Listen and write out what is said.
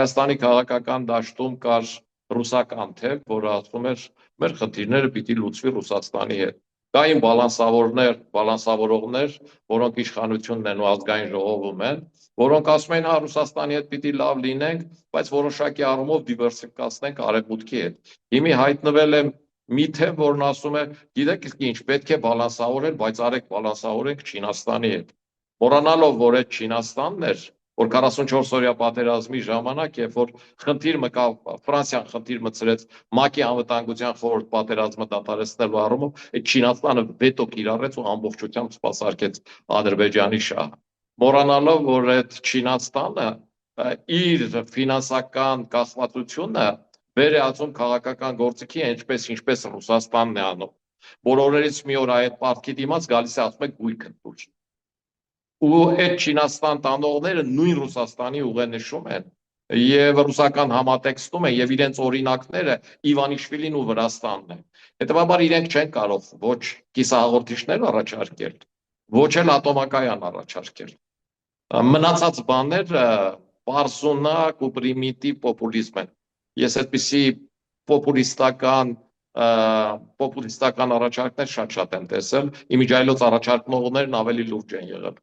Հայաստանի քաղաքական դաշտում կար ռուսական թև, որը ասում էր մեր խնդիրները պիտի լուծվի Ռուսաստանի հետ։ Կային բալանսավորողներ, որոնք իշխանությունն են ու ազգային ժողովում են, որոնք ասում են, հա Ռուսաստանի հետ պիտի լավ լինենք, բայց որոշակի առումով դիվերսիֆիկացնենք արևմուտքի հետ։ Հիմա հայտնվել է մի թև, որն ասում է, գիտեք ինչ, պետք է բալանսավորել, բայց արեք բալանսավորենք Չինաստանի հետ։ Մոռանալով, որ այդ Չինաստանն էր, որ 44-օրյա պատերազմի ժամանակ, երբ որ խնդիր մկավ, Ֆրանսիան խնդիր մտցրեց ՄԱԿ-ի անվտանգության խորհուրդ պատերազմը դադարեցնելու առումով, այդ Չինաստանը վետո կիրառեց ու ամբողջությամբ սպասարկեց Ադրբեջանի շահը։ Մոռանալով, որ այդ Չինաստանը իր ֆինանսական կախվածությունը վերածում քաղաքական գործիքի, ինչպես Ռուսաստանն է անում։ Բոլորերից մի օր այդ պարտքի դիմաց գալիս է ասում է գույք ընդուր։ Ու այդ Չինաստան տանողները նույն Ռուսաստանի ուղենշում են եւ ռուսական համատեքստում են եւ իրենց օրինակները Իվանիշվիլին ու Վրաստանն են։ Հետևաբար իրենք չեն կարող ոչ կիսահաղորդիչներ առաջարկել, ոչ էլ ատոմակայան առաջարկել։ Մնացած բաները պարզունակ ու պրիմիտիվ պոպուլիզմ են։ Ես այդպիսի պոպուլիստական առաջարկներ շատ եմ տեսել, իմիջիայլոց առաջարկողներն ավելի լուրջ են եղել։